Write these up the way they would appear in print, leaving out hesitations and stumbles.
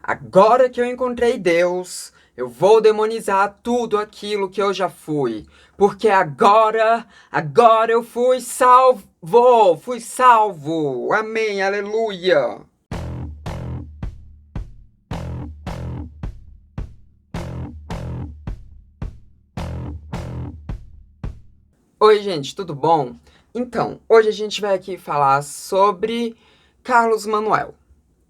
Agora que eu encontrei Deus, eu vou demonizar tudo aquilo que eu já fui. Porque agora eu fui salvo. Amém, aleluia. Oi, gente, tudo bom? Então, hoje a gente vai aqui falar sobre Carlos Manuel.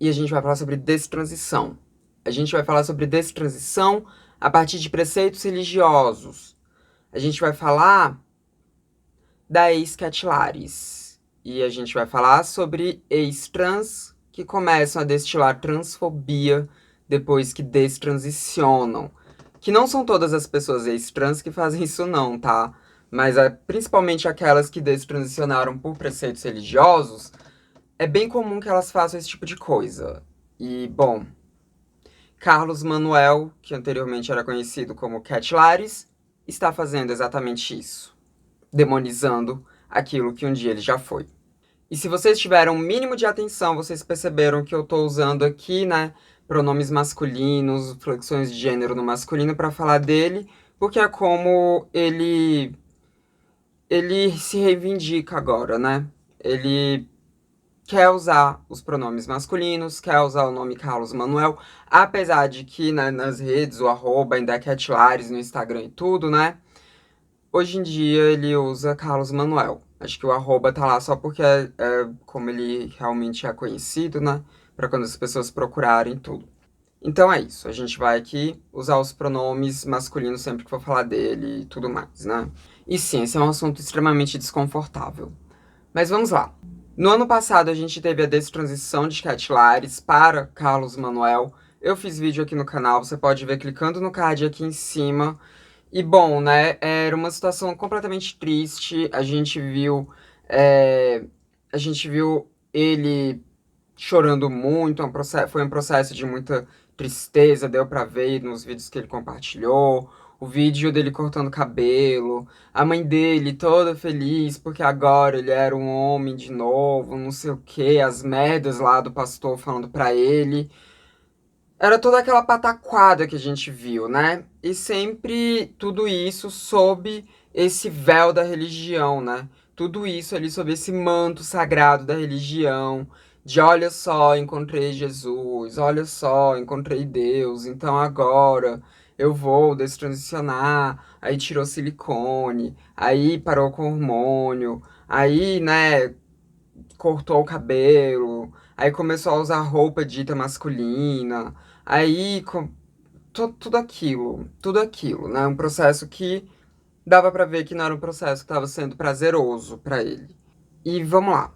E a gente vai falar sobre destransição. A gente vai falar sobre destransição a partir de preceitos religiosos. A gente vai falar da ex-Cat Lares. E a gente vai falar sobre ex-trans que começam a destilar transfobia depois que destransicionam. Que não são todas as pessoas ex-trans que fazem isso não, tá? Mas principalmente aquelas que destransicionaram por preceitos religiosos, é bem comum que elas façam esse tipo de coisa. E, bom, Carlos Manuel, que anteriormente era conhecido como Cat Lares, está fazendo exatamente isso, demonizando aquilo que um dia ele já foi. E se vocês tiveram um mínimo de atenção, vocês perceberam que eu estou usando aqui, né, pronomes masculinos, flexões de gênero no masculino para falar dele, porque é como ele se reivindica agora, né? Ele quer usar os pronomes masculinos, quer usar o nome Carlos Manuel, apesar de que né, nas redes, o arroba ainda é Cat Lares no Instagram e tudo, né? Hoje em dia ele usa Carlos Manuel. Acho que o arroba tá lá só porque é como ele realmente é conhecido, né? Pra quando as pessoas procurarem tudo. Então é isso. A gente vai aqui usar os pronomes masculinos sempre que for falar dele e tudo mais, né? E sim, esse é um assunto extremamente desconfortável. Mas vamos lá. No ano passado a gente teve a destransição de Cat Lares para Carlos Manuel. Eu fiz vídeo aqui no canal, você pode ver clicando no card aqui em cima. E bom, né? Era uma situação completamente triste. É, a gente viu ele chorando muito. Foi um processo de muita tristeza, deu pra ver nos vídeos que ele compartilhou. O vídeo dele cortando cabelo, a mãe dele toda feliz porque agora ele era um homem de novo, não sei o que, as merdas lá do pastor falando pra ele. Era toda aquela pataquada que a gente viu, né? E sempre tudo isso sob esse véu da religião, né? Tudo isso ali sob esse manto sagrado da religião, de olha só, encontrei Jesus, olha só, encontrei Deus, então agora eu vou destransicionar. Aí tirou silicone, aí parou com hormônio, aí, né, cortou o cabelo, aí começou a usar roupa dita masculina, aí tudo aquilo, né? Um processo que dava pra ver que não era um processo que estava sendo prazeroso pra ele. E vamos lá.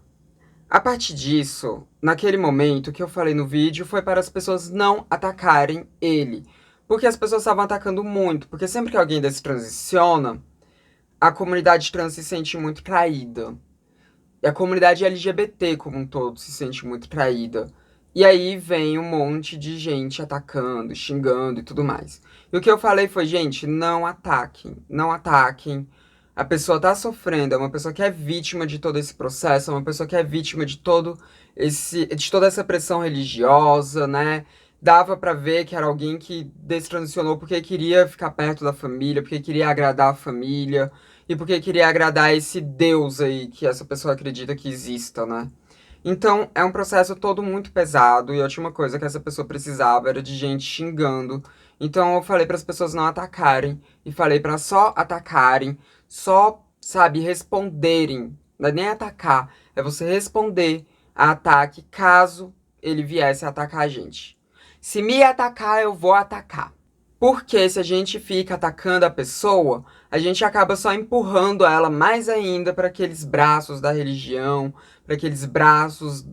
A partir disso, naquele momento que eu falei no vídeo, foi para as pessoas não atacarem ele. Porque as pessoas estavam atacando muito. Porque sempre que alguém desse transiciona, a comunidade trans se sente muito traída. E a comunidade LGBT como um todo se sente muito traída. E aí vem um monte de gente atacando, xingando e tudo mais. E o que eu falei foi, gente, não ataquem, não ataquem. A pessoa tá sofrendo, é uma pessoa que é vítima de todo esse processo, é uma pessoa que é vítima de toda essa pressão religiosa, né? Dava pra ver que era alguém que destransicionou porque queria ficar perto da família, porque queria agradar a família e porque queria agradar esse Deus aí que essa pessoa acredita que exista, né? Então, é um processo todo muito pesado e a última coisa que essa pessoa precisava era de gente xingando. Então, eu falei para as pessoas não atacarem e falei para só atacarem, só, sabe, responderem. Não é nem atacar, é você responder a ataque caso ele viesse a atacar a gente. Se me atacar, eu vou atacar. Porque se a gente fica atacando a pessoa, a gente acaba só empurrando ela mais ainda para aqueles braços da religião, para aqueles braços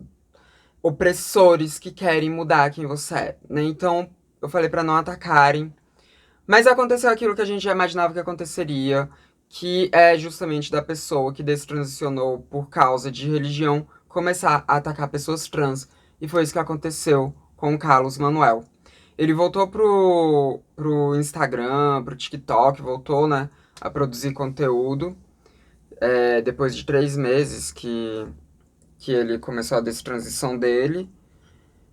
opressores que querem mudar quem você é, né? Então, eu falei para não atacarem. Mas aconteceu aquilo que a gente já imaginava que aconteceria, que é justamente da pessoa que destransicionou por causa de religião começar a atacar pessoas trans. E foi isso que aconteceu com o Carlos Manuel. Ele voltou pro Instagram, pro TikTok, voltou, né, a produzir conteúdo, depois de 3 meses que ele começou a destransição dele.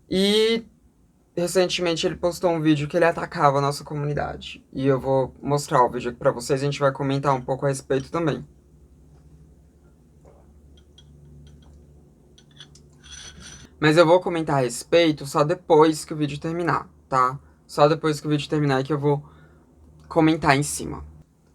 E recentemente ele postou um vídeo que ele atacava a nossa comunidade. E eu vou mostrar o vídeo aqui pra vocês e a gente vai comentar um pouco a respeito também. Mas eu vou comentar a respeito só depois que o vídeo terminar, tá? Só depois que o vídeo terminar é que eu vou comentar em cima.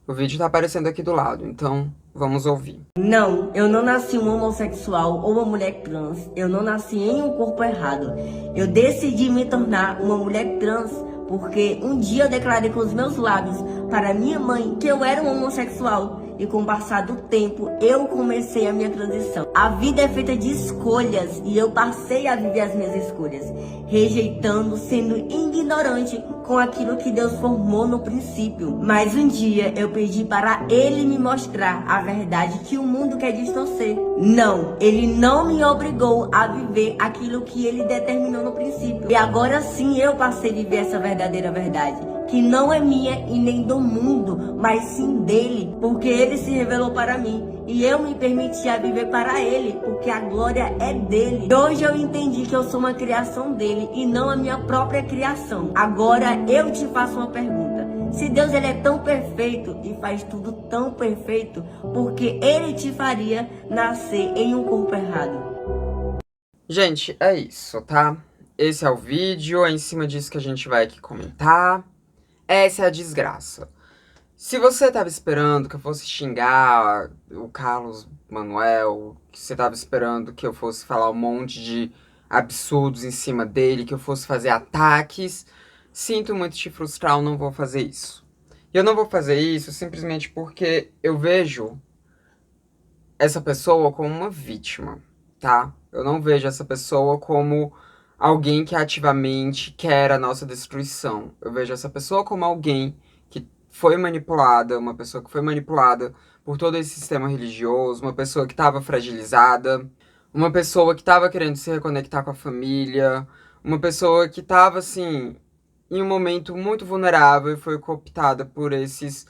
O vídeo tá aparecendo aqui do lado, então vamos ouvir. Não, eu não nasci um homossexual ou uma mulher trans. Eu não nasci em um corpo errado. Eu decidi me tornar uma mulher trans porque um dia eu declarei com os meus lábios para minha mãe que eu era um homossexual. E com o passar do tempo, eu comecei a minha transição. A vida é feita de escolhas e eu passei a viver as minhas escolhas, rejeitando, sendo ignorante com aquilo que Deus formou no princípio. Mas um dia eu pedi para Ele me mostrar a verdade que o mundo quer distorcer. Não, Ele não me obrigou a viver aquilo que Ele determinou no princípio. E agora sim eu passei a viver essa verdadeira verdade, que não é minha e nem do mundo, mas sim dele, porque ele se revelou para mim e eu me permiti a viver para ele, porque a glória é dele. E hoje eu entendi que eu sou uma criação dele e não a minha própria criação. Agora eu te faço uma pergunta. Se Deus ele é tão perfeito e faz tudo tão perfeito, porque ele te faria nascer em um corpo errado? Gente, é isso, tá? Esse é o vídeo, é em cima disso que a gente vai aqui comentar. Essa é a desgraça. Se você tava esperando que eu fosse xingar o Carlos Manuel, que você tava esperando que eu fosse falar um monte de absurdos em cima dele, que eu fosse fazer ataques, sinto muito te frustrar, eu não vou fazer isso. E eu não vou fazer isso simplesmente porque eu vejo essa pessoa como uma vítima, tá? Eu não vejo essa pessoa como alguém que ativamente quer a nossa destruição. Eu vejo essa pessoa como alguém que foi manipulada, uma pessoa que foi manipulada por todo esse sistema religioso, uma pessoa que estava fragilizada, uma pessoa que estava querendo se reconectar com a família, uma pessoa que estava, assim, em um momento muito vulnerável e foi cooptada por esses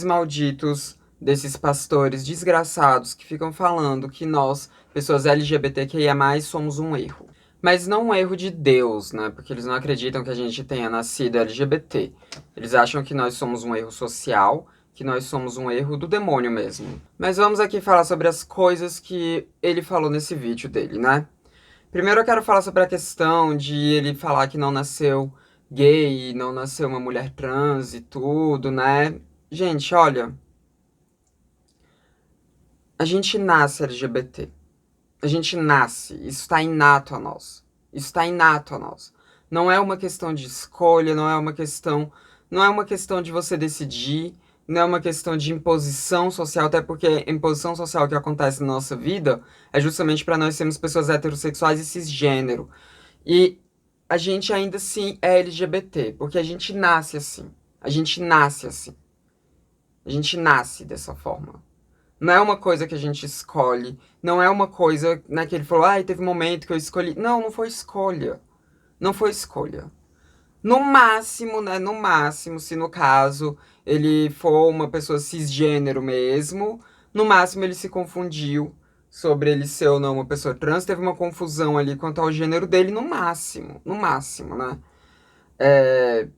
malditos desses pastores desgraçados que ficam falando que nós, pessoas LGBTQIA+, somos um erro. Mas não um erro de Deus, né? Porque eles não acreditam que a gente tenha nascido LGBT. Eles acham que nós somos um erro social, que nós somos um erro do demônio mesmo. Mas vamos aqui falar sobre as coisas que ele falou nesse vídeo dele, né? Primeiro eu quero falar sobre a questão de ele falar que não nasceu gay, não nasceu uma mulher trans e tudo, né? Gente, olha, a gente nasce LGBT. A gente nasce, isso está inato a nós. Isso está inato a nós. Não é uma questão de escolha, não é uma questão de você decidir, não é uma questão de imposição social, até porque a imposição social que acontece na nossa vida é justamente para nós sermos pessoas heterossexuais e cisgênero. E a gente ainda assim é LGBT, porque a gente nasce assim. A gente nasce assim. A gente nasce dessa forma. Não é uma coisa que a gente escolhe. Não é uma coisa, né, que ele falou, ai, teve um momento que eu escolhi. Não, não foi escolha. Não foi escolha. No máximo, né, no máximo, se no caso ele for uma pessoa cisgênero mesmo, no máximo ele se confundiu sobre ele ser ou não uma pessoa trans, teve uma confusão ali quanto ao gênero dele, no máximo, né? É,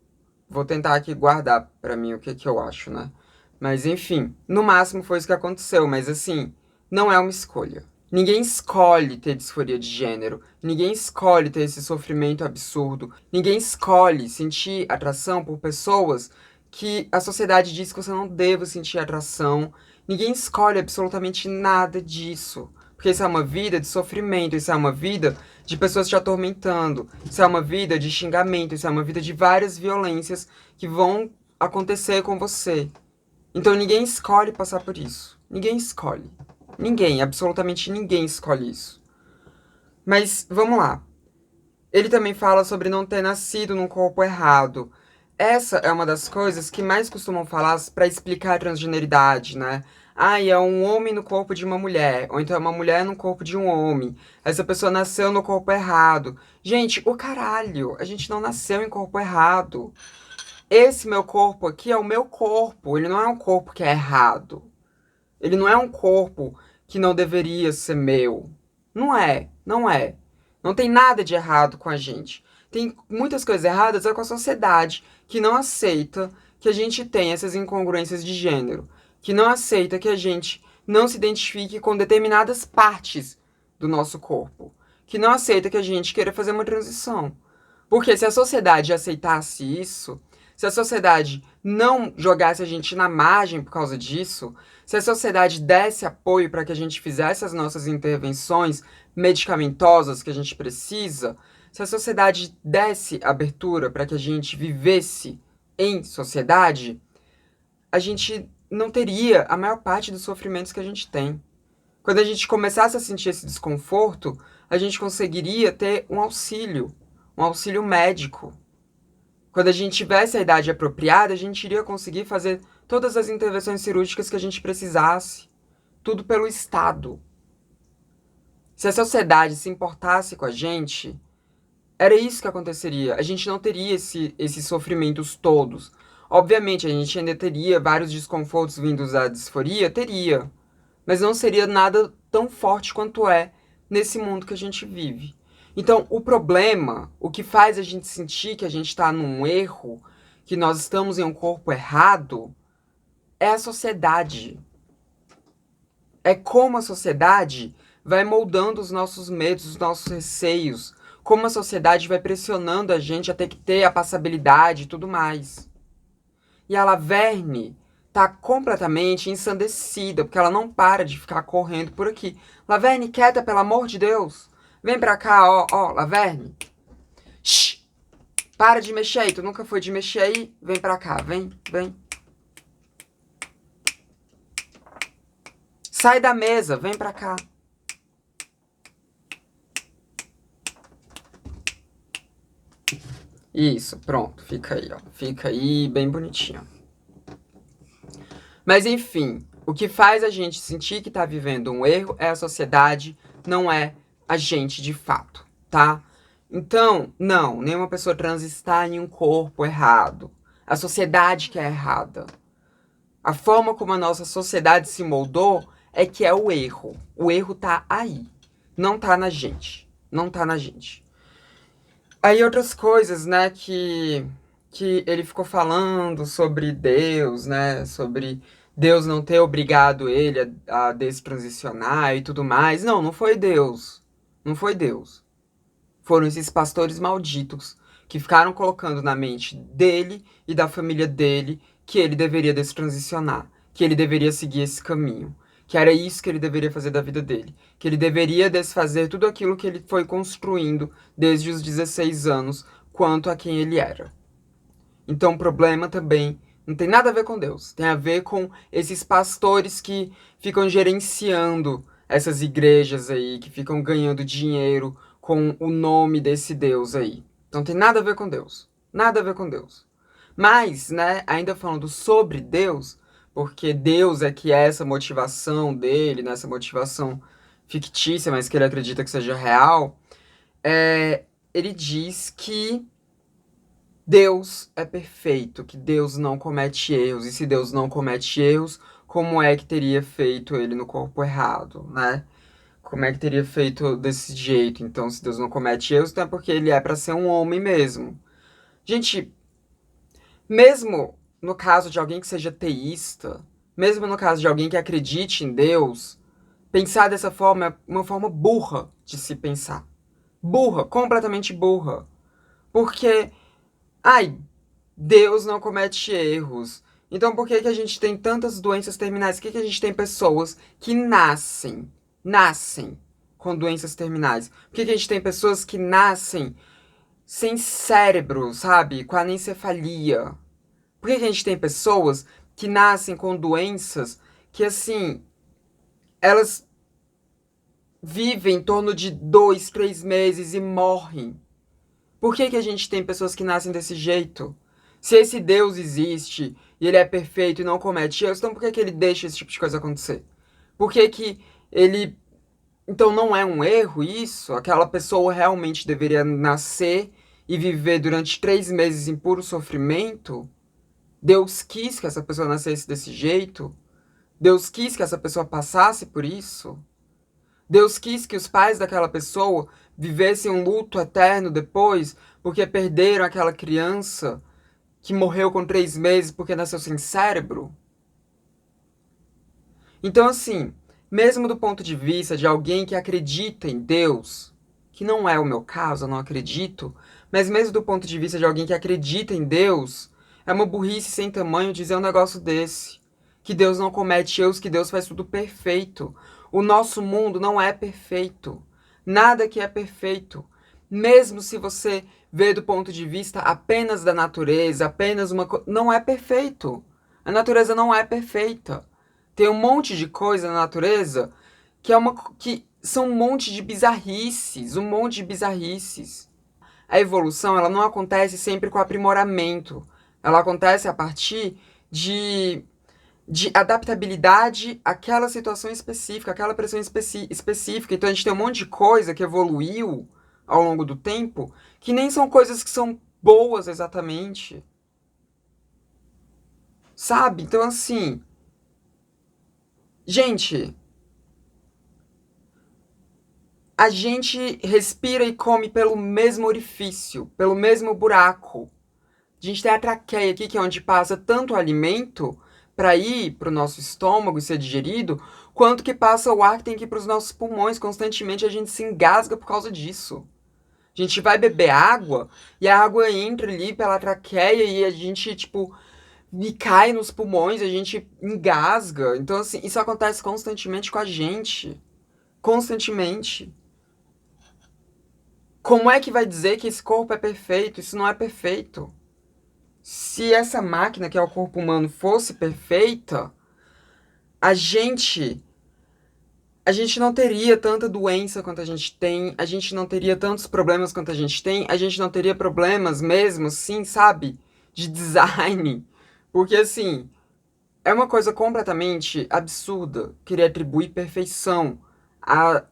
vou tentar aqui guardar pra mim o que que eu acho, né? Mas enfim, no máximo foi isso que aconteceu, mas assim, não é uma escolha. Ninguém escolhe ter disforia de gênero, ninguém escolhe ter esse sofrimento absurdo, ninguém escolhe sentir atração por pessoas que a sociedade diz que você não deva sentir atração. Ninguém escolhe absolutamente nada disso. Porque isso é uma vida de sofrimento, isso é uma vida de pessoas te atormentando, isso é uma vida de xingamento, isso é uma vida de várias violências que vão acontecer com você. Então ninguém escolhe passar por isso. Ninguém escolhe. Ninguém, absolutamente ninguém escolhe isso. Mas vamos lá. Ele também fala sobre não ter nascido num corpo errado. Essa é uma das coisas que mais costumam falar para explicar a transgeneridade, né? Ah, é um homem no corpo de uma mulher, ou então é uma mulher no corpo de um homem. Essa pessoa nasceu no corpo errado. Gente, o caralho, a gente não nasceu em corpo errado. Esse meu corpo aqui é o meu corpo, ele não é um corpo que é errado. Ele não é um corpo que não deveria ser meu. Não é, não é. Não tem nada de errado com a gente. tem muitas coisas erradas é com a sociedade, que não aceita que a gente tem essas incongruências de gênero, que não aceita que a gente não se identifique com determinadas partes do nosso corpo, que não aceita que a gente queira fazer uma transição. Porque se a sociedade aceitasse isso, se a sociedade não jogasse a gente na margem por causa disso, se a sociedade desse apoio para que a gente fizesse as nossas intervenções medicamentosas que a gente precisa, se a sociedade desse abertura para que a gente vivesse em sociedade, a gente não teria a maior parte dos sofrimentos que a gente tem. Quando a gente começasse a sentir esse desconforto, a gente conseguiria ter um auxílio médico. Quando a gente tivesse a idade apropriada, a gente iria conseguir fazer todas as intervenções cirúrgicas que a gente precisasse. Tudo pelo Estado. Se a sociedade se importasse com a gente, era isso que aconteceria. A gente não teria esses sofrimentos todos. Obviamente, a gente ainda teria vários desconfortos vindos da disforia, teria. Mas não seria nada tão forte quanto é nesse mundo que a gente vive. Então, o problema, o que faz a gente sentir que a gente está num erro, que nós estamos em um corpo errado, é a sociedade. É como a sociedade vai moldando os nossos medos, os nossos receios, como a sociedade vai pressionando a gente a ter que ter a passabilidade e tudo mais. E a Laverne tá completamente ensandecida, porque ela não para de ficar correndo por aqui. Laverne, quieta, pelo amor de Deus. Vem pra cá, ó, Laverne. Shhh! Para de mexer aí, tu nunca foi de mexer aí? Vem pra cá, vem. Sai da mesa, vem pra cá. Isso, pronto, fica aí, ó. Fica aí bem bonitinho. Mas enfim, o que faz a gente sentir que tá vivendo um erro é a sociedade, não é a gente de fato, tá? Então, não, nenhuma pessoa trans está em um corpo errado. A sociedade que é errada. A forma como a nossa sociedade se moldou é que é o erro. O erro tá aí. Não tá na gente. Não tá na gente. Aí outras coisas, né, que ele ficou falando sobre Deus, né, sobre Deus não ter obrigado ele a destransicionar e tudo mais. Não, não foi Deus. Não foi Deus. Foram esses pastores malditos que ficaram colocando na mente dele e da família dele que ele deveria destransicionar, que ele deveria seguir esse caminho, que era isso que ele deveria fazer da vida dele, que ele deveria desfazer tudo aquilo que ele foi construindo desde os 16 anos, quanto a quem ele era. Então o problema também não tem nada a ver com Deus, tem a ver com esses pastores que ficam gerenciando essas igrejas aí, que ficam ganhando dinheiro com o nome desse Deus aí. Então tem nada a ver com Deus, nada a ver com Deus. Mas, né, ainda falando sobre Deus, porque Deus é que é essa motivação dele, né, essa motivação fictícia, mas que ele acredita que seja real, ele diz que Deus é perfeito, que Deus não comete erros, e se Deus não comete erros, como é que teria feito ele no corpo errado, né? Como é que teria feito desse jeito? Então, se Deus não comete erros, então é porque ele é para ser um homem mesmo. Gente, mesmo no caso de alguém que seja teísta, mesmo no caso de alguém que acredite em Deus, pensar dessa forma é uma forma burra de se pensar. Burra, completamente burra. Porque, ai, Deus não comete erros. Então por que a gente tem tantas doenças terminais? Por que a gente tem pessoas que nascem com doenças terminais? Por que a gente tem pessoas que nascem sem cérebro, sabe? Com anencefalia? Por que a gente tem pessoas que nascem com doenças que, assim, elas vivem em torno de 2, 3 meses e morrem? Por que a gente tem pessoas que nascem desse jeito? Se esse Deus existe e ele é perfeito e não comete erros, então por que ele deixa esse tipo de coisa acontecer? Por que ele... Então não é um erro isso? Aquela pessoa realmente deveria nascer e viver durante 3 meses em puro sofrimento? Deus quis que essa pessoa nascesse desse jeito? Deus quis que essa pessoa passasse por isso? Deus quis que os pais daquela pessoa vivessem um luto eterno depois, porque perderam aquela criança que morreu com 3 meses porque nasceu sem cérebro? Então, assim, mesmo do ponto de vista de alguém que acredita em Deus, que não é o meu caso, eu não acredito, mas mesmo do ponto de vista de alguém que acredita em Deus, é uma burrice sem tamanho dizer um negócio desse. Que Deus não comete erros, que Deus faz tudo perfeito. O nosso mundo não é perfeito. Nada aqui é perfeito. Mesmo se você vê do ponto de vista apenas da natureza, apenas uma coisa. Não é perfeito. A natureza não é perfeita. Tem um monte de coisa na natureza que são um monte de bizarrices, um monte de bizarrices. A evolução, ela não acontece sempre com aprimoramento. Ela acontece a partir de adaptabilidade àquela situação específica, àquela pressão específica. Então a gente tem um monte de coisa que evoluiu ao longo do tempo, que nem são coisas que são boas exatamente. Sabe? Então assim, gente, a gente respira e come pelo mesmo orifício, pelo mesmo buraco. A gente tem a traqueia aqui, que é onde passa tanto alimento para ir para o nosso estômago e ser digerido, quanto que passa o ar que tem que ir para os nossos pulmões. Constantemente a gente se engasga por causa disso. A gente vai beber água e a água entra ali pela traqueia e a gente, tipo, e cai nos pulmões, a gente engasga. Então, assim, isso acontece constantemente com a gente. Constantemente. Como é que vai dizer que esse corpo é perfeito? Isso não é perfeito. Se essa máquina, que é o corpo humano, fosse perfeita, a gente não teria tanta doença quanto a gente tem, a gente não teria tantos problemas quanto a gente tem, a gente não teria problemas mesmo, sim, sabe? De design. Porque, assim, é uma coisa completamente absurda querer atribuir perfeição à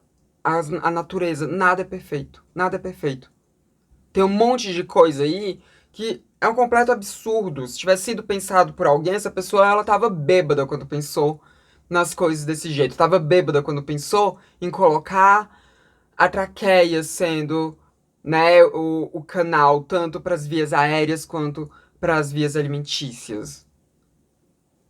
natureza. Nada é perfeito. Nada é perfeito. Tem um monte de coisa aí que é um completo absurdo. Se tivesse sido pensado por alguém, essa pessoa ela tava bêbada quando pensou nas coisas desse jeito. Tava bêbada quando pensou em colocar a traqueia sendo, né, o canal tanto para as vias aéreas quanto para as vias alimentícias.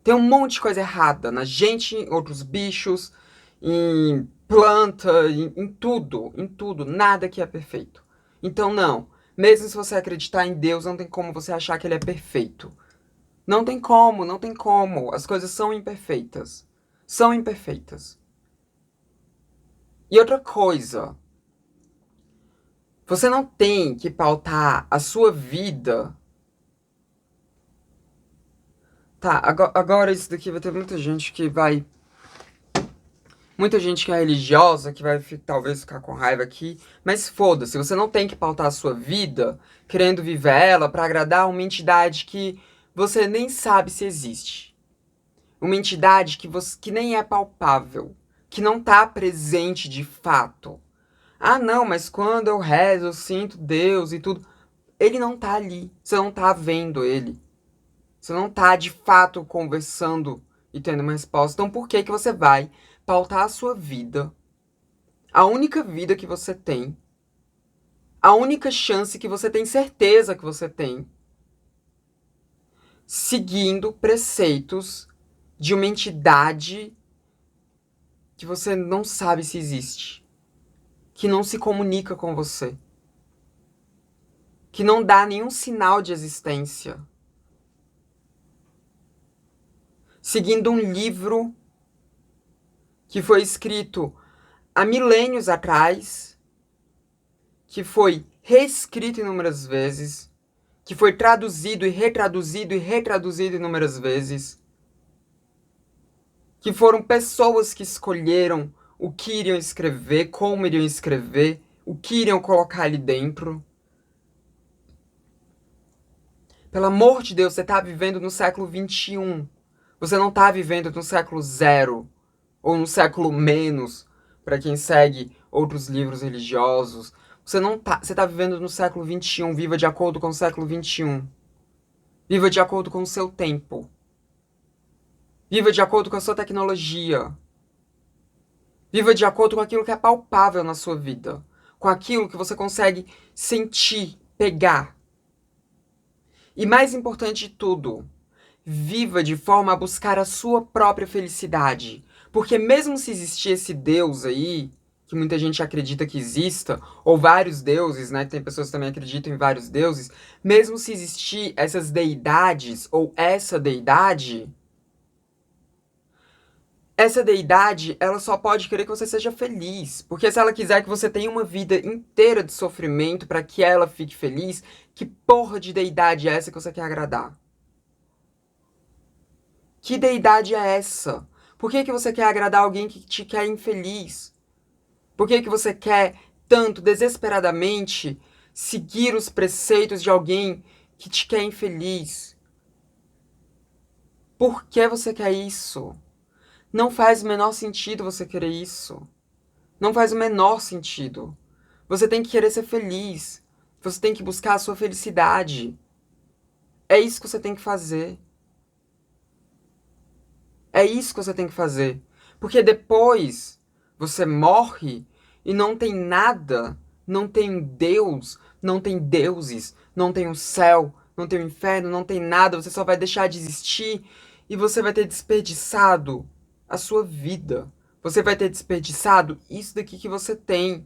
Tem um monte de coisa errada na gente, em outros bichos, em planta, em tudo, em tudo. Nada que é perfeito. Então, não. Mesmo se você acreditar em Deus, não tem como você achar que ele é perfeito. Não tem como, não tem como. As coisas são imperfeitas. São imperfeitas. E outra coisa, você não tem que pautar a sua vida. Tá, agora isso daqui vai ter muita gente que vai. Muita gente que é religiosa que vai talvez ficar com raiva aqui, mas foda-se, você não tem que pautar a sua vida querendo viver ela pra agradar uma entidade que você nem sabe se existe. Uma entidade que nem é palpável, que não tá presente de fato. Ah, não, mas quando eu rezo, eu sinto Deus e tudo. Ele não tá ali, você não tá vendo ele. Você não tá de fato conversando e tendo uma resposta. Então por que que você vai pautar a sua vida, a única vida que você tem, a única chance que você tem certeza que você tem, seguindo preceitos de uma entidade que você não sabe se existe, que não se comunica com você, que não dá nenhum sinal de existência, seguindo um livro que foi escrito há milênios atrás, que foi reescrito inúmeras vezes, que foi traduzido e retraduzido e retraduzido inúmeras vezes, que foram pessoas que escolheram o que iriam escrever, como iriam escrever, o que iriam colocar ali dentro. Pelo amor de Deus, você está vivendo no século XXI. Você não está vivendo no século zero, ou no século menos, para quem segue outros livros religiosos. Você tá vivendo no século XXI. Viva de acordo com o século XXI. Viva de acordo com o seu tempo. Viva de acordo com a sua tecnologia. Viva de acordo com aquilo que é palpável na sua vida. Com aquilo que você consegue sentir pegar. E mais importante de tudo, viva de forma a buscar a sua própria felicidade. Porque mesmo se existir esse Deus aí, que muita gente acredita que exista, ou vários deuses, né? Tem pessoas que também acreditam em vários deuses. Mesmo se existir essas deidades, ou essa deidade, ela só pode querer que você seja feliz. Porque se ela quiser que você tenha uma vida inteira de sofrimento para que ela fique feliz, que porra de deidade é essa que você quer agradar? Que deidade é essa? Por que que você quer agradar alguém que te quer infeliz? Por que que você quer tanto, desesperadamente, seguir os preceitos de alguém que te quer infeliz? Por que você quer isso? Não faz o menor sentido você querer isso. Não faz o menor sentido. Você tem que querer ser feliz. Você tem que buscar a sua felicidade. É isso que você tem que fazer. É isso que você tem que fazer. Porque depois você morre e não tem nada, não tem Deus, não tem deuses, não tem o céu, não tem o inferno, não tem nada. Você só vai deixar de existir e você vai ter desperdiçado a sua vida. Você vai ter desperdiçado isso daqui que você tem.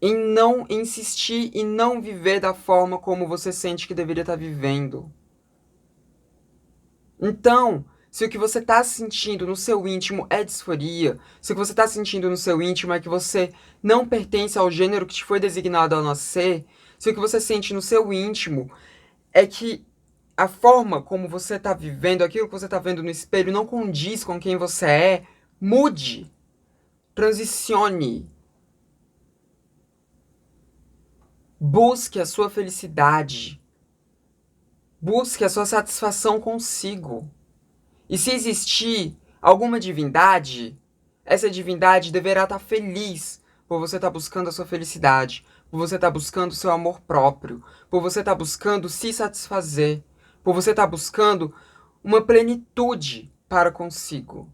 Em não insistir e não viver da forma como você sente que deveria estar vivendo. Então, se o que você está sentindo no seu íntimo é disforia, se o que você está sentindo no seu íntimo é que você não pertence ao gênero que te foi designado ao nascer, se o que você sente no seu íntimo é que a forma como você está vivendo, aquilo que você está vendo no espelho não condiz com quem você é, mude, transicione, busque a sua felicidade, busque a sua satisfação consigo. E se existir alguma divindade, essa divindade deverá estar feliz por você estar buscando a sua felicidade, por você estar buscando o seu amor próprio, por você estar buscando se satisfazer, por você estar buscando uma plenitude para consigo.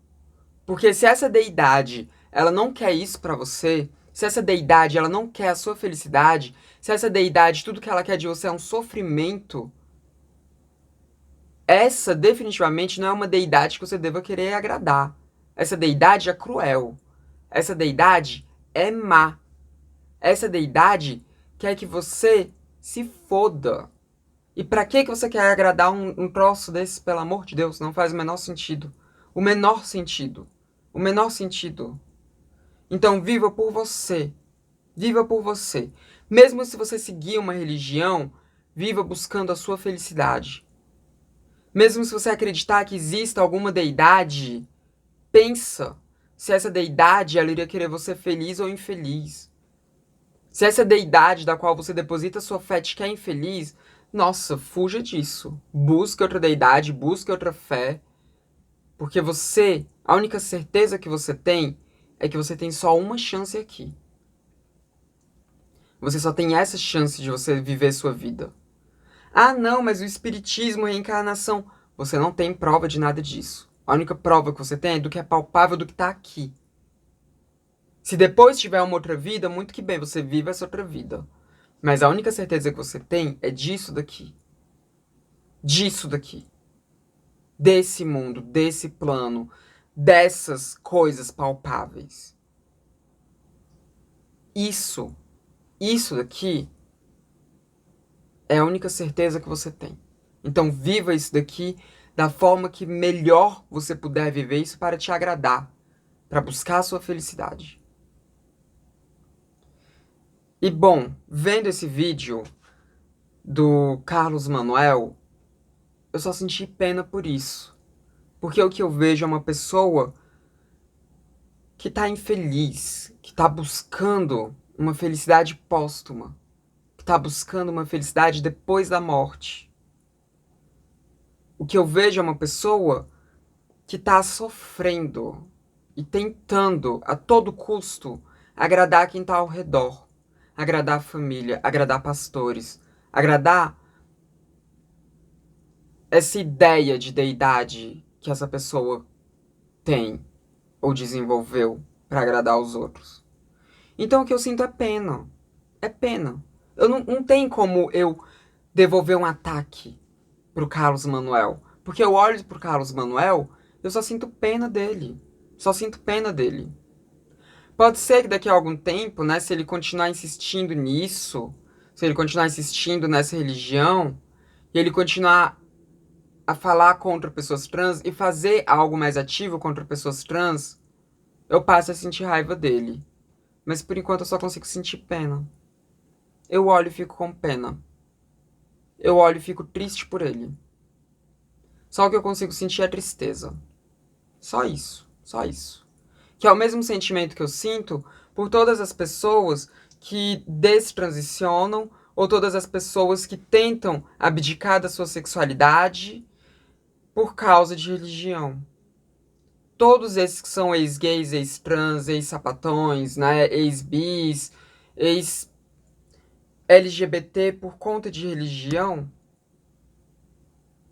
Porque se essa deidade, ela não quer isso para você, se essa deidade, ela não quer a sua felicidade, se essa deidade, tudo que ela quer de você é um sofrimento, essa definitivamente não é uma deidade que você deva querer agradar. Essa deidade é cruel. Essa deidade é má. Essa deidade quer que você se foda. E pra que você quer agradar um troço desse, pelo amor de Deus? Não faz o menor sentido. O menor sentido. O menor sentido. Então viva por você. Viva por você. Mesmo se você seguir uma religião, viva buscando a sua felicidade. Mesmo se você acreditar que exista alguma deidade, pensa se essa deidade ela iria querer você feliz ou infeliz. Se essa deidade da qual você deposita sua fé te quer infeliz, nossa, fuja disso. Busque outra deidade, busque outra fé. Porque você, a única certeza que você tem é que você tem só uma chance aqui. Você só tem essa chance de você viver sua vida. Ah, não, mas o espiritismo, reencarnação. Você não tem prova de nada disso. A única prova que você tem é do que é palpável, do que tá aqui. Se depois tiver uma outra vida, muito que bem, você vive essa outra vida. Mas a única certeza que você tem é disso daqui. Disso daqui. Desse mundo, desse plano, dessas coisas palpáveis. Isso daqui é a única certeza que você tem. Então viva isso daqui da forma que melhor você puder viver isso para te agradar, para buscar a sua felicidade. E bom, vendo esse vídeo do Carlos Manuel, eu só senti pena por isso. Porque o que eu vejo é uma pessoa que tá infeliz, que tá buscando uma felicidade póstuma, que tá buscando uma felicidade depois da morte. O que eu vejo é uma pessoa que tá sofrendo e tentando a todo custo agradar quem tá ao redor, agradar a família, agradar pastores, agradar essa ideia de deidade que essa pessoa tem ou desenvolveu para agradar os outros. Então o que eu sinto é pena. É pena. Não tem como eu devolver um ataque pro Carlos Manuel. Porque eu olho pro Carlos Manuel, eu só sinto pena dele. Só sinto pena dele. Pode ser que daqui a algum tempo, né, se ele continuar insistindo nisso, se ele continuar insistindo nessa religião, e ele continuar a falar contra pessoas trans e fazer algo mais ativo contra pessoas trans, eu passo a sentir raiva dele. Mas por enquanto eu só consigo sentir pena. Eu olho e fico com pena. Eu olho e fico triste por ele. Só o que eu consigo sentir é tristeza. Só isso, só isso. Que é o mesmo sentimento que eu sinto por todas as pessoas que destransicionam ou todas as pessoas que tentam abdicar da sua sexualidade por causa de religião. Todos esses que são ex-gays, ex-trans, ex-sapatões, né, ex-bis, ex-LGBT por conta de religião,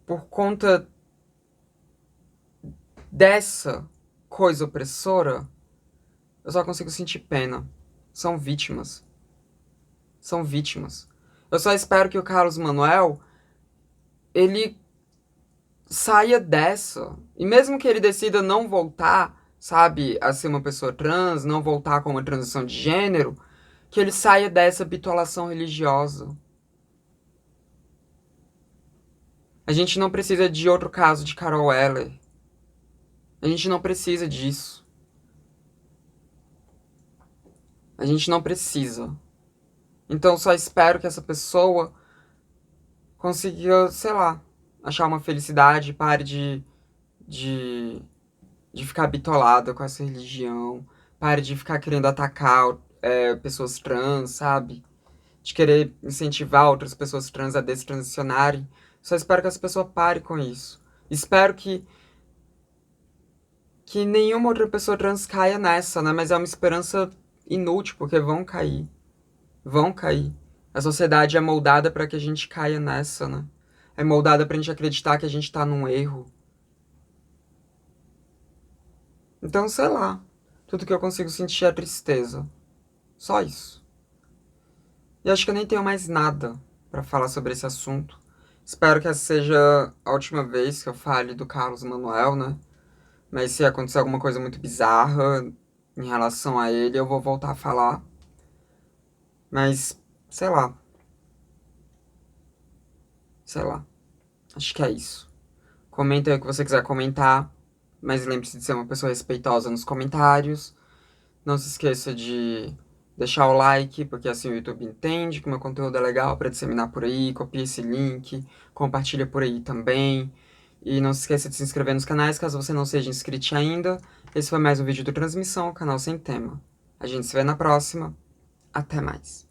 por conta dessa coisa opressora, eu só consigo sentir pena. São vítimas. São vítimas. Eu só espero que o Carlos Manuel, ele saia dessa. E mesmo que ele decida não voltar, sabe, a ser uma pessoa trans, não voltar com uma transição de gênero, que ele saia dessa bitolação religiosa. A gente não precisa de outro caso de Carol Eller. A gente não precisa disso. A gente não precisa. Então só espero que essa pessoa consiga, sei lá, achar uma felicidade, pare de ficar bitolada com essa religião, pare de ficar querendo atacar pessoas trans, sabe? De querer incentivar outras pessoas trans a destransicionarem. Só espero que essa pessoa pare com isso. Espero que nenhuma outra pessoa trans caia nessa, né? Mas é uma esperança inútil, porque vão cair. Vão cair. A sociedade é moldada para que a gente caia nessa, né? É moldada pra gente acreditar que a gente tá num erro. Então, sei lá. Tudo que eu consigo sentir é tristeza. Só isso. E acho que eu nem tenho mais nada pra falar sobre esse assunto. Espero que essa seja a última vez que eu fale do Carlos Manuel, né? Mas se acontecer alguma coisa muito bizarra em relação a ele, eu vou voltar a falar. Mas, sei lá. Sei lá. Acho que é isso. Comenta aí o que você quiser comentar. Mas lembre-se de ser uma pessoa respeitosa nos comentários. Não se esqueça de deixar o like, porque assim o YouTube entende que o meu conteúdo é legal para disseminar por aí. Copia esse link, compartilha por aí também. E não se esqueça de se inscrever nos canais, caso você não seja inscrito ainda. Esse foi mais um vídeo do Transmissão, canal sem tema. A gente se vê na próxima. Até mais.